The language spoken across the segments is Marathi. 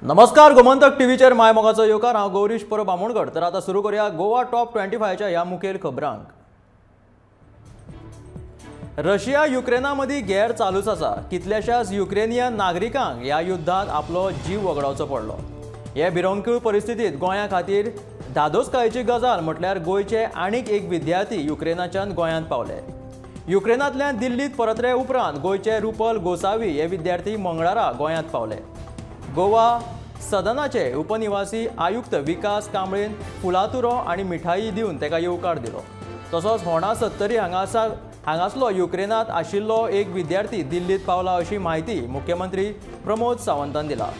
नमस्कार, गोमंतक टीव्हीचेर माय मोगाचो येवकार। हांव गौरीश परब आमोणकर। तर आता सुरू करूया गोवा टॉप 25च्या ह्या मुखेल खबरांक। रशिया युक्रेना मदीं गैर चालूच आसा। कितल्याशाच युक्रेनियन नागरिकांक ह्या युद्धांत आपलो जीव वगडावचो पडलो। हे भिरंकूळ परिस्थितीत गोंया खातीर धादोसकायेची गजाल म्हटल्यार गोंयचे आनीक एक विद्यार्थी युक्रेनाच्यान गोंयांत पावले। युक्रेनांतल्यान दिल्लीत परतले उपरांत गोंयचे रुपल गोसावी हे विद्यार्थी मंगळारा गोंयांत पावले। गोवा सदनाचे उपनिवासी आयुक्त विकास कांबळेन फुलातुरो आनी मिठाई दिवन ताका येवकार दिलो। तसोच होणा 70 हांगासलो युक्रेनांत आशिल्लो एक विद्यार्थी दिल्लीत पावला अशी माहिती मुख्यमंत्री प्रमोद सावंतान दिला।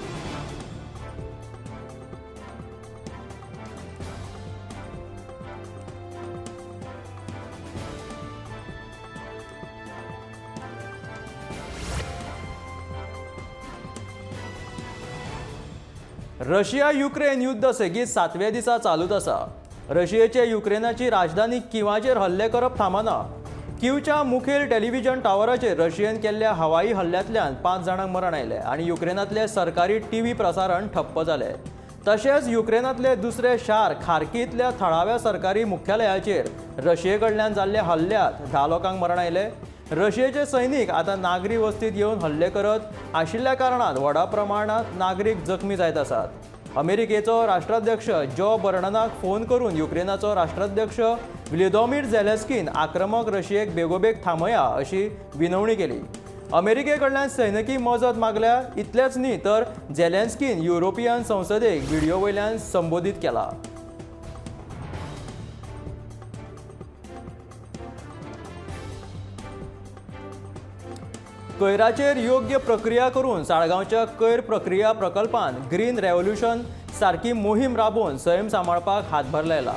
रशिया युक्रेन युद्ध सेगीत 7व्या दिसा चालूच आसा। रशियेचे युक्रेनाची राजधानी किवाचेर हल्ले करप थांबना। किवच्या मुखेल टेलिव्हिजन टावराचेर रशियेन केल्ल्या हवाई हल्ल्यांतल्यान 5 जाणांक मरण आयले आनी युक्रेनांतले सरकारी टीव्ही प्रसारण ठप्प जाले। तशेंच युक्रेनांतले दुसरे शार खार्कींतल्या थळाव्या सरकारी मुख्यालयाचेर रशिये कडल्यान जाल्ल्या हल्ल्यांत 10 लोकांक मरण आयले। रशियेचे सैनीक आता नागरी वस्तीत येवन हल्ले करत आशिल्ल्या कारणान व्हडा प्रमाणात नागरीक जखमी जायत आसात। अमेरिकेचो राष्ट्राध्यक्ष जो बर्डनाक फोन करून युक्रेनाचो राष्ट्राध्यक्ष व्लादिमीर झेलेन्स्कीन आक्रमक रशियेक बेगोबेग थांबया अशी विनवणी केली। अमेरिके कडल्यान सैनिकी मजत मागल्या। इतलेंच न्ही तर झेलेन्स्कीन युरोपियन संसदेक व्हिडिओ वयल्यान संबोधीत केला। कोयराचेर योग्य प्रक्रिया करून साळगांवच्या कोयर प्रक्रिया प्रकल्पान ग्रीन रेव्होल्यूशन सारकी मोहीम राबोवन सैम सांबाळपाक हातभार लायला।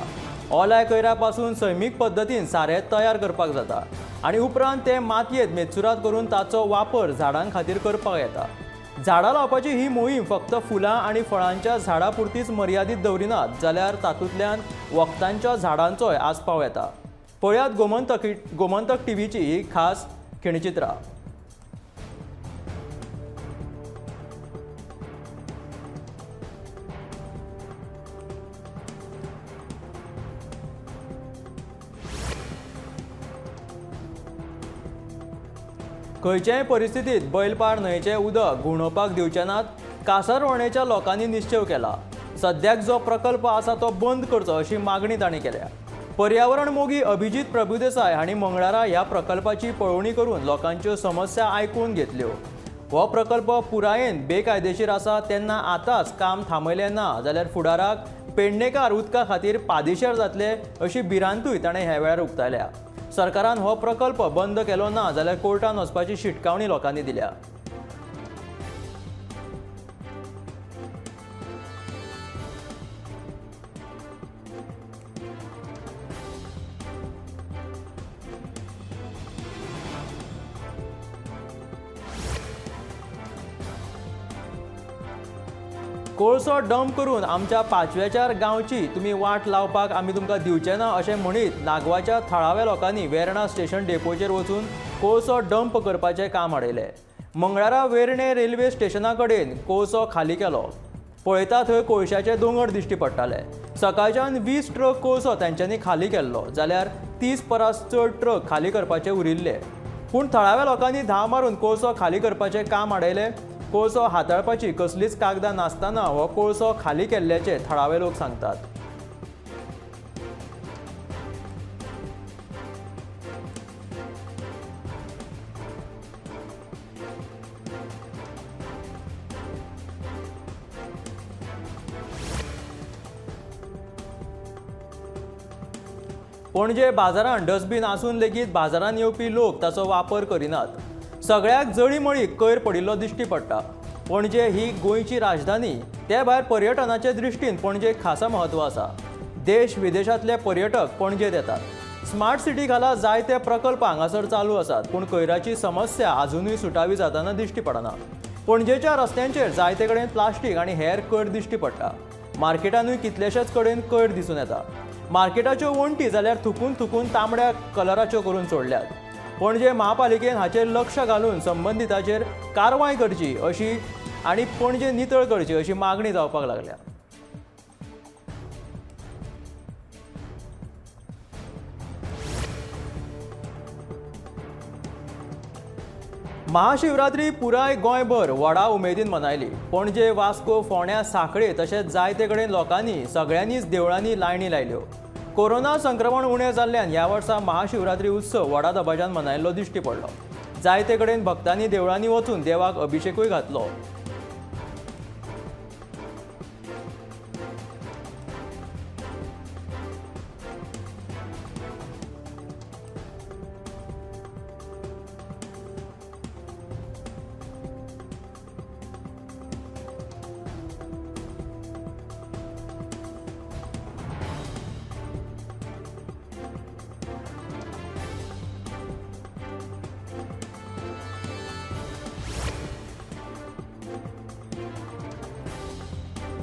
ओलाय कोयरापासून सैमीक पद्दतीन सारें तयार करपाक जाता आनी उपरांत ते मातयेंत मेचुरात करून ताचो वापर झाडां खातीर करपाक येता। झाडां लावपाची ही मोहीम फक्त फुलां आनी फळांच्या झाडां पुरतीच मर्यादीत दवरिनात जाल्यार तातूंतल्यान वखदांच्या झाडांचोय आस्पाव येता। पळयात गोमंतक टीव्हीची ही खास खिणचित्रां। खंयच्याय परिस्थितीत बैलपाड न्हंयचें उदक घुंवडावपाक दिवचे नात, कासारवणेच्या लोकांनी निश्चय केला। सद्याक जो प्रकल्प आसा तो बंद करचो अशी मागणी तांणी केल्या। पर्यावरण मोगी अभिजीत प्रभुदेसाय हांणी मंगळारा ह्या प्रकल्पाची पळोवणी करून लोकांच्यो समस्या आयकून घेतल्यो। हो प्रकल्प पुरायेन बेकायदेशीर आसा तेन्ना आतांच काम थांबयलें ना जाल्यार फुडाराक पेडणेकार उदका खातीर पादेशीर जातले अशी भिरांतूय ताणें ह्या वेळार उक्तायल्या। सरकारान हो प्रकल्प बंद केलो ना जाल्यार कोर्टान वचपाची शिटकावणी लोकांनी दिल्या। कोळसो डंप करून आमच्या पाचव्याचार गांवची तुमी वाट लावपाक आमी तुमकां दिवचे ना अशें म्हणीत नागवाच्या थळाव्या लोकांनी वेर्णा स्टेशन डेपोचेर वचून कोळसो डंप करपाचें काम हाडयलें। मंगळारा वेर्णे रेल्वे स्टेशना कडेन कोळसो खाली केलो। पळयता थंय कोळशाचे दोंगर दिश्टी पडटाले। सकाळच्यान 20 ट्रक कोळसो तांच्यांनी खाली केल्लो जाल्यार 30 परस चड ट्रक खाली करपाचे उरिल्ले। पूण थळाव्या लोकांनी धा मारून कोळसो खाली करपाचें काम हाडयलें। कोळसो हाताळपाची कसलीच कागदां नासतना हो कोळसो खाली केल्ल्याचे थळावे लोक सांगतात। पणजे बाजारांत डस्टबीन आसून लेगीत बाजारांत येवपी लोक ताचो वापर करिनात। सगळ्याक जळीमळीक कोयर पडिल्लो दिश्टी पडटा। पणजे ही गोंयची राजधानी, ते भायर पर्यटनाचे दृश्टीन पणजेक खासा महत्व आसा। देश विदेशांतले पर्यटक पणजेत येतात। स्मार्ट सिटी खाला जायते प्रकल्प हांगासर चालू आसात पूण कोयराची समस्या अजूनय सुटावी जाताना दिश्टी पडना। पणजेच्या रस्त्यांचेर जायते कडेन प्लास्टीक आनी हेर कोयर दिश्टी पडटा। मार्केटांतूय कितलेशेच कडेन कोयर दिसून येता। मार्केटाच्यो वण्टी जाल्यार थुकून थुकून तांबड्या कलराच्यो करून सोडल्यात। पणजे महापालिकेन हाचेर लक्ष घालून संबंधिताचेर कारवाय करची अशी आनी पणजे नितळ करची अशी मागणी जावपाक लागल्या. महाशिवरात्री पुराय गोंयभर व्हडा उमेदीन मनयली. पणजे, वास्को, फोंड्या, सांखळे तशेंच जायते कडेन लोकांनी सगळ्यांनीच देवळांनी लायणी लायल्यो. कोरोना संक्रमण उणें जाल्ल्यान ह्या वर्सा महाशिवरात्री उत्सव व्हडा दबाज्यान मनयल्लो दिश्टी पडलो. जायते कडेन भक्तांनी देवळांनी वचून देवाक अभिषेकूय घातलो.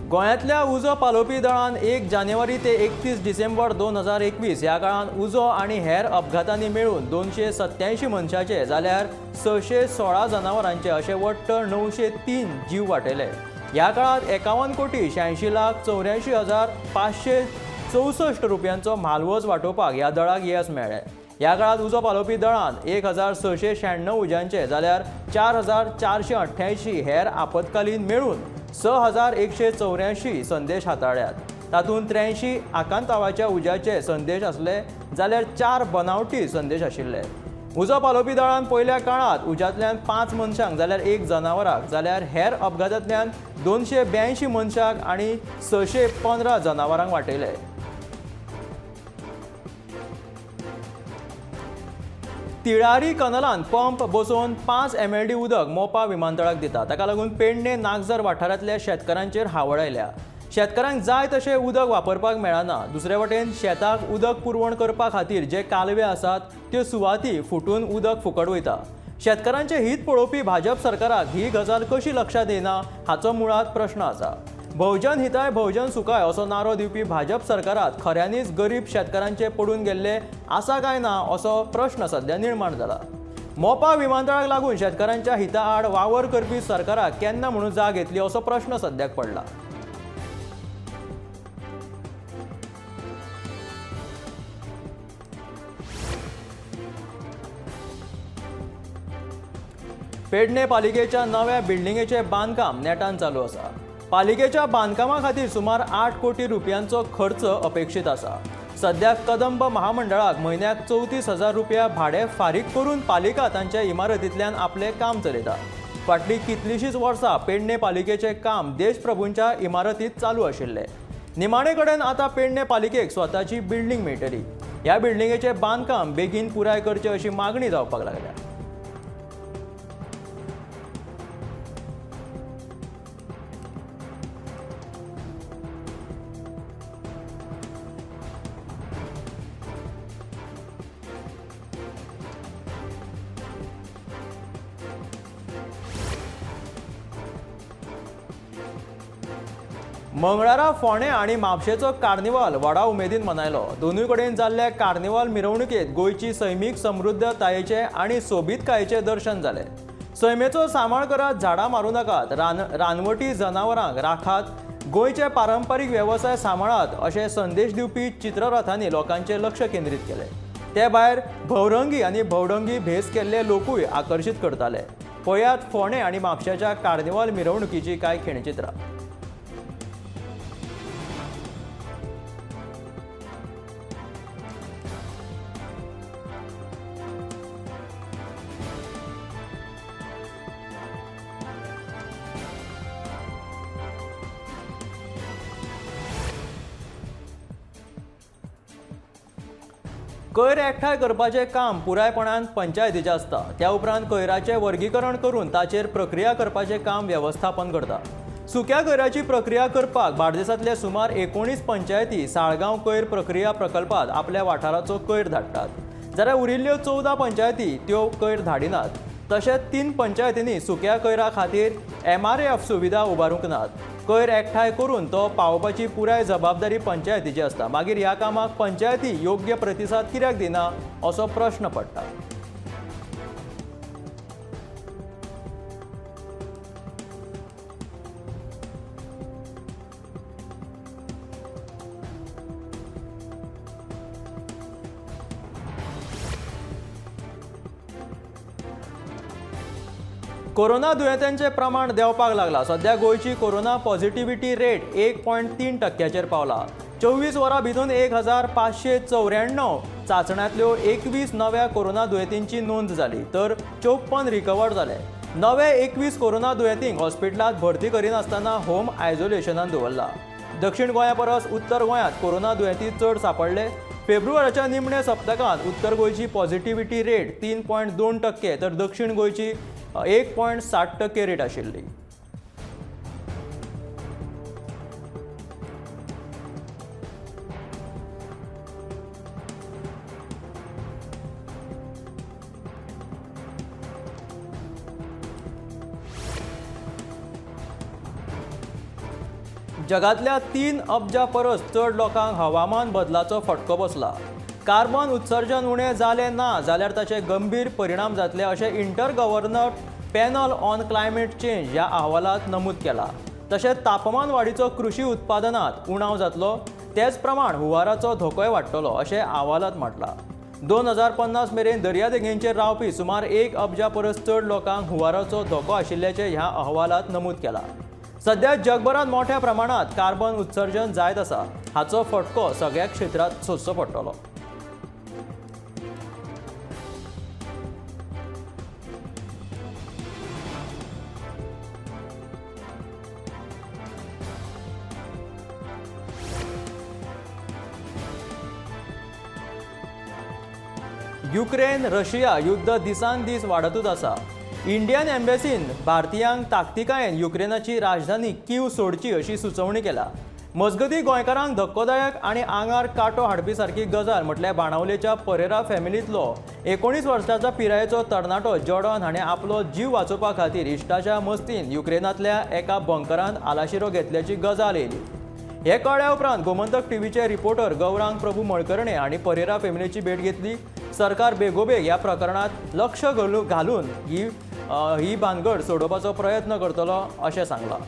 गोंयांतल्या उजो पालोवपी दळान 1 जानेवारी ते 31 डिसेंबर 2021 ह्या काळान उजो आनी हेर अपघातांनी मेळून 287 मनशांचे जाल्यार 616 जनावरांचे अशे वट्ट 903 जीव वाटयले. ह्या काळात 51,84,564 रुपयांचो म्हालवज वांटोवपाक ह्या दळाक येस मेळ्ळे. ह्या काळात उजो पालोवपी दळान 1696 उज्यांचे जाल्यार 4488 हेर आपतकालीन मेळून 6184 संदेश हाताळ्ळ्यात. तातूंत 83 आकांतावाच्या उज्याचे संदेश आसले जाल्यार 4 बनावटी संदेश आशिल्ले. उजो पालोवपी दळान पयल्या काळात उज्यांतल्यान 5 मनशांक जाल्यार 1 जनावराक जाल्यार हेर अपघातांतल्यान 282 मनशांक आनी 615 जनावरांक वाटयले. तिळारी कनलान पंप बसोवन 5 MLD उदक मोपा विमानतळाक दिता. ताका लागून पेडणे नागझर वाठारांतल्या शेतकारांचेर हावळ आयल्या. शेतकारांक जाय तशें उदक वापरपाक मेळना. दुसरे वटेन शेताक उदक पुरवण करपा खातीर जे कालवे आसात त्यो सुवाती फुटून उदक फुकट वयता. शेतकारांचे हित पळोवपी भाजप सरकाराक ही गजाल कशी लक्षात येना हाचो मुळात प्रश्न आसा. बहुजन हिताय बहुजन सुखाय असो नारो दिवपी भाजप सरकारात खऱ्यांनीच गरीब शेतकारांचे पडून गेल्ले आसा काय ना असो प्रश्न सध्या निर्माण जाला. मोपा विमानतळाक लागून शेतकारांच्या हिता आड वावर करपी सरकाराक केन्ना म्हणून जाग येतली असो प्रश्न सद्याक पडला. पेडणे पालिकेच्या नव्या बिल्डिंगेचे बांदकाम नेटान चालू आसा. पालिकेच्या बांदकामा खातीर सुमार 8 कोटी रुपयांचो खर्च अपेक्षीत आसा. सध्या कदंब महामंडळाक म्हयन्याक 34,000 रुपया भाडें फारीक करून पालिका तांच्या इमारतींतल्यान आपले काम चलयता. फाटलीं कितलींशींच वर्सां पेडणे पालिकेचे काम देशप्रभूंच्या इमारतींत चालू आशिल्ले. निमाणे कडेन आतां पेडणे पालिकेक स्वताची बिल्डिंग मेळटली. ह्या बिल्डिंगेचे बांदकाम बेगीन पुराय करचे अशी मागणी जावपाक लागल्या. मंगळारा फोंडे आनी म्हापशेचो कार्निवाल व्हडा उमेदीन मनयलो. दोनूय कडेन जाल्ल्या कार्निवाल मिरवणुकेंत गोंयची सैमीक समृद्धतायेचे आनी सोबीतकायेचे दर्शन जालें. सैमेचो सांबाळ करात, झाडां मारूं नाकात, रानवटी जनावरांक राखात, गोंयचे पारंपारीक वेवसाय सांबाळात अशे संदेश दिवपी चित्ररथांनी लोकांचें लक्ष केंद्रीत केलें. ते भायर भवरंगी आनी भवडंगी भेस केल्ले लोकूय आकर्शीत करताले. पळयात फोंडे आनी म्हापशेच्या कार्निवाल मिरवणुकीची कांय खिणचित्रां. कोयर एकठांय करपाचें काम पुरायपणान पंचायतीचें आसता. त्या उपरांत कोयराचें वर्गीकरण करून ताचेर प्रक्रिया करपाचें काम वेवस्थापन करता. सुक्या कोयराची प्रक्रिया करपाक बार्देसांतले सुमार 19 पंचायती साळगांव कोयर प्रक्रिया प्रकल्पांत आपल्या वाठाराचो कोयर धाडटात. जाल्यार उरिल्ल्यो 14 पंचायती त्यो कोयर धाडिनात. तशेंच 3 पंचायतींनी सुक्या कोयरा खातीर MRAF सुविधा उबारूंक नात. कोयर एकठांय करून तो पावोवपाची पुराय जबाबदारी पंचायतीची आसता. मागीर ह्या कामाक पंचायती योग्य प्रतिसाद कित्याक दिना असो प्रश्न पडटा. कोरोना दुयेंतांचे प्रमाण देंवपाक लागला. सध्या गोंयची कोरोना पॉझिटिव्हिटी रेट 1.3% पावला. 24 वरां भितर 1594 चाचण्यांतल्यो 21 नव्या कोरोना दुयेंतींची नोंद जाली, तर 54 रिकवर जाले. नवे 21 कोरोना दुयेंतींक हॉस्पिटलांत भरती करिनासतना होम आयसोलेशनांत दवरला. दक्षिण गोंया परस उत्तर गोंयांत कोरोना दुयेंती चड सांपडले. फेब्रुवारीच्या निमणे सप्तकांत उत्तर गोंयची पॉझिटिव्हिटी रेट 3.2%, तर दक्षिण गोंयची 1.7% रेट आशिल्ली. जगातल्या 3 अब्जा परस चड लोकांक हवामान बदलाचो फटको बसला. कार्बन उत्सर्जन उणें जालें ना जाल्यार ताचे गंभीर परिणाम जातले अशें inter governor panel on climate change ह्या अहवालांत नमूद केला. तशेंच तापमान वाडीचो कृशी उत्पादनांत उणाव जातलो, तेच प्रमाण हुंवाराचो धोकोय वाडटलो अशें अहवालांत म्हटलां. 2050 मेरेन दर्यादेगेंचेर रावपी सुमार 1 अब्जा परस चड लोकांक हुंवाराचो धोको आशिल्ल्याचें ह्या अहवालांत नमूद केलां. सध्या जगभरात मोठ्या प्रमाणात कार्बन उत्सर्जन जायत आसा. हाचो फटको सगळ्या क्षेत्रांत सोंसचो पडटलो. युक्रेन रशिया युद्ध दिसान दीस वाडतूच आसा. इंडियन एम्बेसीन भारतीयांक ताकतिकायेन युक्रेनाची राजधानी कीव सोडची अशी सुचोवणी केला. मजगती गोंयकारांक धक्कोदायक आनी आंगार कांटो हाडपी सारकी गजाल म्हटल्यार बाणावलेच्या परेरा फॅमिलींतलो 19 वर्सांचा पिरायेचो तरणाटो जॉर्डन हाणें आपलो जीव वाचोवपा खातीर इश्टाच्या मस्तीन युक्रेनांतल्या एका बंकरांत आलाशिरो घेतल्याची गजाल येयली. हे कळ्ळ्या उपरांत गोमंतक टीव्हीचे रिपोर्टर गौरांग प्रभू मळकर्णे हांणी परेरा फॅमिलीची भेट घेतली. सरकार बेगोबेग ह्या प्रकरणात लक्ष घालून ही भानगड सोडोवपाचो प्रयत्न करतलो अशें सांगलां.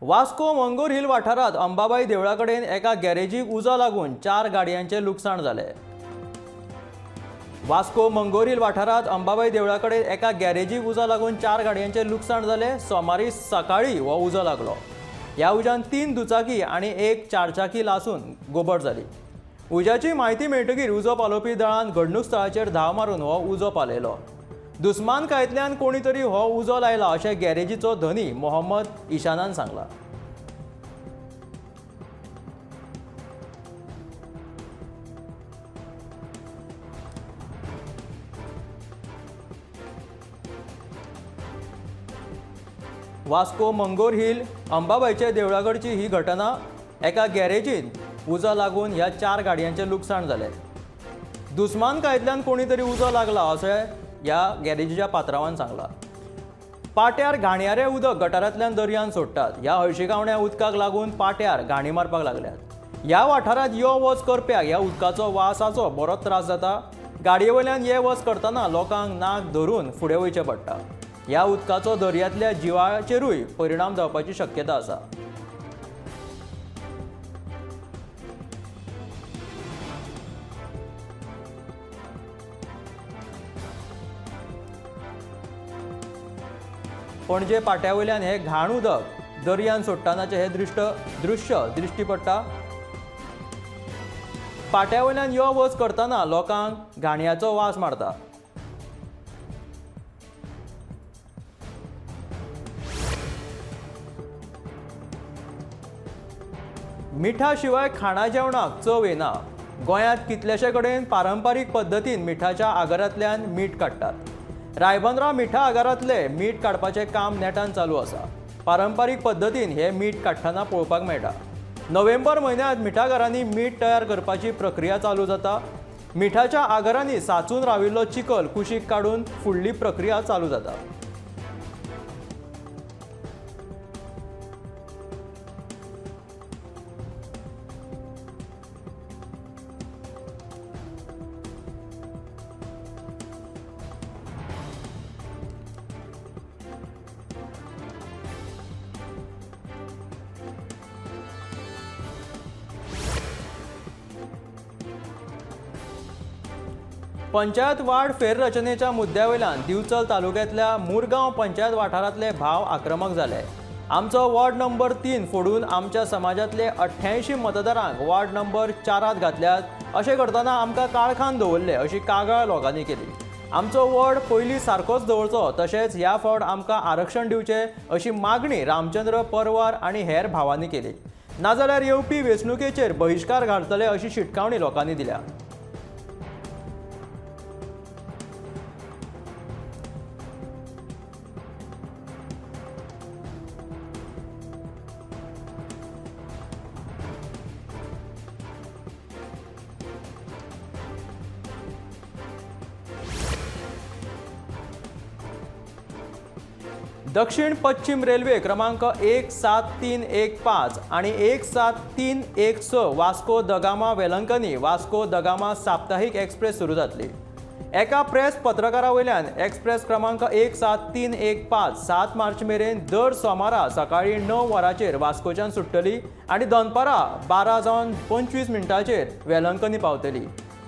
वास्को मंगूर हिल वाठारांत अंबाबाई देवळा कडेन एका गॅरेजीक उजो लागून 4 गाडयांचें लुकसाण जालें. वास्को मंगूर हिल वाठारांत अंबाबाई देवळा कडेन एका गॅरेजीक उजो लागून 4 गाडयांचें लुकसाण जालें. सोमारी सकाळीं हो उजो लागलो. ह्या उज्यान 3 दुचाकी आनी 1 चारचाकी लासून गोबट जाली. उज्याची म्हायती मेळटकीर उजो पालोवपी दळान घडणूक स्थळाचेर धांव मारून हो उजो पालयलो. दुस्मानकायेंतल्यान कोणी तरी हो उजो लायला अशें गॅरेजीचो धनी मोहम्मद इशानान सांगलां. वास्को मंगूर हिल अंबाबाईचे देवळाकडची ही घटना. एका गॅरेजीन उजो लागून ह्या 4 गाडयांचें लुकसाण जालें. दुस्मानकायेंतल्यान कोणी तरी उजो लागला अशें ह्या गॅरेजीच्या पात्रांवान सांगलां. पाट्यार घाणयारें उदक गटारांतल्यान दर्यान सोडटात. ह्या हळशिकावण्या उदकाक लागून पाट्यार घाणी मारपाक लागल्यात. ह्या वाठारांत यो वच करप्याक ह्या उदकाचो वासाचो बरोच त्रास जाता. गाडये वयल्यान ये वच करतना लोकांक नाक धरून फुडें वयचें पडटा. ह्या उदकाचो दर्यांतल्या जिवाचेरूय परिणाम जावपाची शक्यता आसा. पणजे पाट्या वयल्यान हे घाण उदक दर्यान सोडटानाचे हे दृश्य दिश्टी पडटा. पाट्या वयल्यान यो वच करतना लोकांक घाणयाचो वास मारता. मिठा शिवाय खाणा जेवणाक चव येना. गोंयांत कितलेशे कडेन पारंपारीक पद्दतीन मिठाच्या आगारांतल्यान मीठ काडटात. रायबंदरा मिठा आगारांतले मीठ काडपाचें काम नेटान चालू आसा. पारंपारीक पद्दतीन हे मीठ काडटना पळोवपाक मेळटा. नोव्हेंबर म्हयन्यांत मिठागरांनी मीठ तयार करपाची प्रक्रिया चालू जाता. मिठाच्या आगारांनी सांचून राविल्लो चिकल कुशीक काडून फुडली प्रक्रिया चालू जाता. पंचायत वार्ड फेररचनेच्या मुद्द्यावयल्यान दिवचल तालुक्यातल्या मुरगांव पंचायत वाठारांतले भाव आक्रमक जाले. आमचो वॉर्ड नंबर 3 फोडून आमच्या समाजातले 88 मतदारांक वॉर्ड नंबर 4 घातल्यात. अशें करतना आमकां काळखान दवरले अशी कागाळ लोकांनी केली. आमचो वॉर्ड पयलीं सारकोच दवरचो तशेंच ह्या फावट आमकां आरक्षण दिवचें अशी मागणी रामचंद्र परवार आनी हेर भावांनी केली. नाजाल्यार येवपी वेंचणुकेचेर बहिष्कार घालतले अशी शिटकावणी लोकांनी दिल्या. दक्षिण पश्चिम रेल्वे क्रमांक 17315 आणि 17316 वास्को द गामा वेलंकनी वास्को द गामा साप्ताहिक एक्सप्रेस सुरू जातली. एका प्रेस पत्रकारा वयल्यान एक्सप्रेस क्रमांक 17315 7 मार्च मेरेन दर सोमारा सकाळी 9 वरांचेर वास्कोच्यान सुट्टली आणि दनपारां 12:25 वेलंकनी पावतली.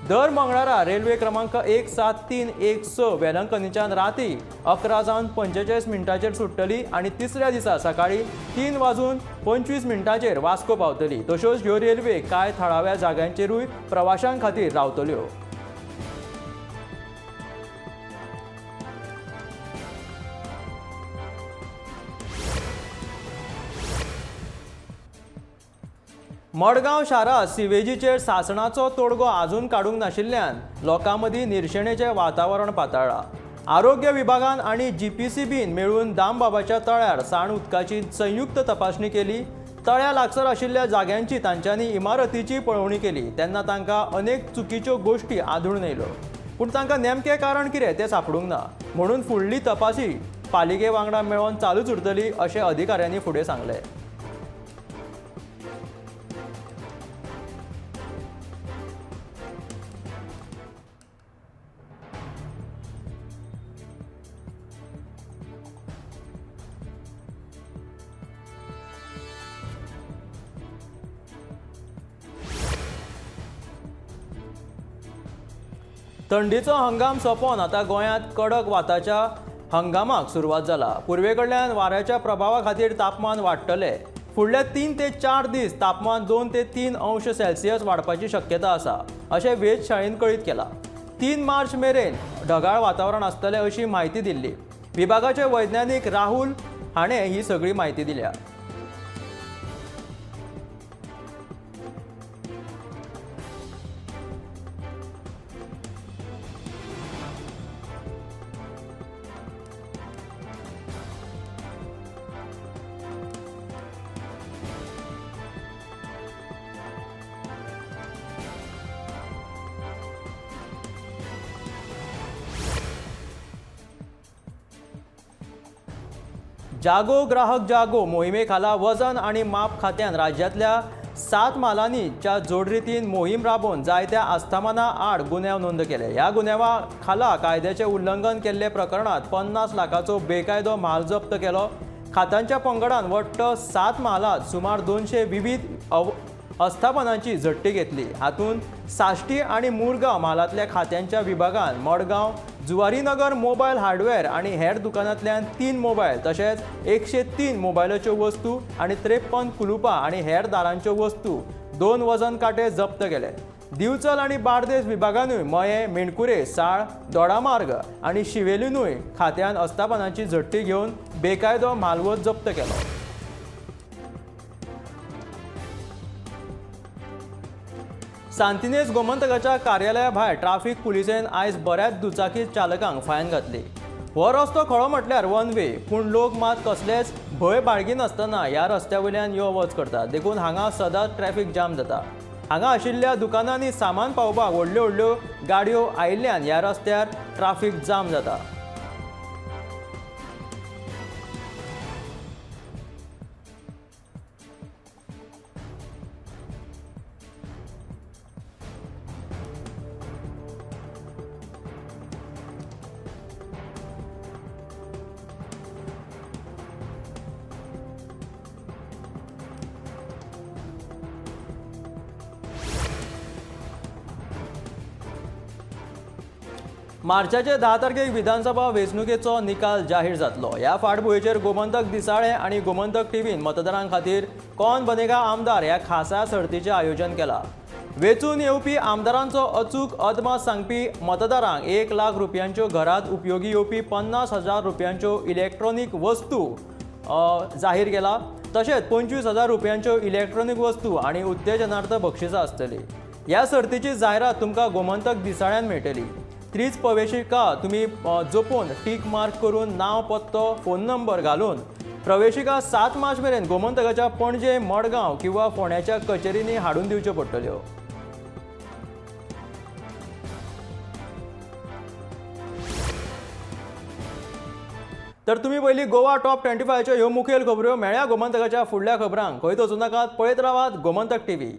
दर मंगळारा रेल्वे क्रमांक 17316 वेलंकनीच्यान राती 11:45 सुट्टली आणि तिसऱ्या दिसा सकाळी 3:25 वास्को पावतली. तश्योच ह्यो रेल्वे कांय थळाव्या जाग्यांचेरूय प्रवाशां खातीर रावतल्यो. मडगांव शारात सिवेजीचेर सासणाचो तोडगो आजून काडूंक नाशिल्ल्यान लोकां मदीं निरशेणेचें वातावरण पातळ्ळां. आरोग्य विभागान आनी GPCBन मेळून दामबाबाच्या तळ्यार साण उदकाची संयुक्त तपासणी केली. तळ्या लागसार आशिल्ल्या जाग्यांची तांच्यांनी इमारतीची पळोवणी केली तेन्ना तांकां अनेक चुकीच्यो गोश्टी आढळून येयल्यो. पूण तांकां नेमकें कारण कितें तें सापडूंक ना. म्हणून फुडली तपासी पालिके वांगडा मेळोन चालूच उरतली अशें अधिकाऱ्यांनी फुडें सांगलें. थंडीचो हंगाम सोंपोवन आतां गोंयांत कडक वाताच्या हंगामाक सुरवात जाला. पूर्वे कडल्यान वाऱ्याच्या प्रभावा खातीर तापमान वाडटलें. फुडले 3 ते 4 दीस तापमान 2 ते 3 अंश सेल्सियस वाडपाची शक्यता आसा अशें वेधशाळेन कळीत केलां. 3 मार्च मेरेन ढगाळ वातावरण आसतलें अशी म्हायती दिल्ली. विभागाचे वैज्ञानीक राहुल हाणें ही सगळी म्हायती दिल्या. जागो ग्राहक जागो मोहिमे खाला वजन आणि माप खात्यान राज्यातल्या 7 मालांनीच्या जोडरीतीन मोहीम राबोवन जायत्या आस्थापना आड गुन्यांव नोंद केले. ह्या गुन्यांवा खाला कायद्याचे उल्लंघन केल्ले प्रकरणात 50 लाखाचो बेकायदो म्हाल जप्त केलो. खात्यांच्या पंगडान वट्ट 7 म्हालात सुमार 200 विविध आस्थापनांची झडटी घेतली. हातूंत साश्टी आणि मुरगांव म्हालांतल्या खात्यांच्या विभागान मडगांव जुवारीनगर मोबायल हार्डवेअर आणि हेर दुकानांतल्यान 3 मोबायल तशेंच 103 मोबायलाच्यो वस्तू आणि 53 कुलुपां आणि हेर दारांच्यो वस्तू 2 वजन कांटे जप्त केले. दिवचल आणि बार्देस विभागानूय मये, मेणकुरे, साळ, दोडामार्ग आणि शिवेलीनूय खात्यान आस्थापनांची झडटी घेवन बेकायदो म्हालवत जप्त केलो. सांतिनेज गोमंतकाच्या कार्यालया भायर ट्राफिक पुलिसेन आयज बऱ्याच दुचाकी चालकांक फायन घातली. हो रस्तो खरो म्हटल्यार वन वे, पूण लोक मात कसलेच भंय बाळगिनासतना ह्या रस्त्या वयल्यान यो वच करतात. देखून हांगा सदांच ट्रॅफिक जाम जाता. हांगा आशिल्ल्या दुकानांनी सामान पावोवपाक व्हडल्यो व्हडल्यो गाडयो आयिल्ल्यान ह्या रस्त्यार ट्राफिक जाम जाता. मार्चाचे 10 तारखेक विधानसभा वेंचणुकेचो निकाल जाहीर जातलो. ह्या फाटभुंयेचेर गोमंतक दिसाळें आनी गोमंतक टीव्हीन मतदारां खातीर कौन बनेगा आमदार ह्या खासा सर्तीचें आयोजन केलां. वेंचून येवपी आमदारांचो अचूक अदमास सांगपी मतदारांक 1 लाख रुपयांच्यो घरांत उपयोगी येवपी 50,000 रुपयांच्यो इलेक्ट्रॉनिक वस्तू जाहीर केला. तशेंच 25,000 रुपयांच्यो इलेक्ट्रॉनिक वस्तू आनी उत्तेजनार्थ बक्षिसां आसतलीं. ह्या सर्तीची जायरात तुमकां गोमंतक दिसाळ्यान मेळटली. त्रीच प्रवेशिका तुम्ही जपून टीक मार्क करून नाव, पत्तो, फोन नंबर घालून प्रवेशिका 7 मार्च मेरेन गोमंतकाच्या पणजे, मडगांव किंवा फोंड्याच्या कचेरींनी हाडून दिवच्यो पडटल्यो. तर तुम्ही पयलीं गोवा टॉप 25च्यो ह्यो मुखेल खबरो मेळ्या गोमंतकाच्या फुडल्या खबरांक. खंय वचूं नाकात, पळयत रावात गोमंतक टीव्ही.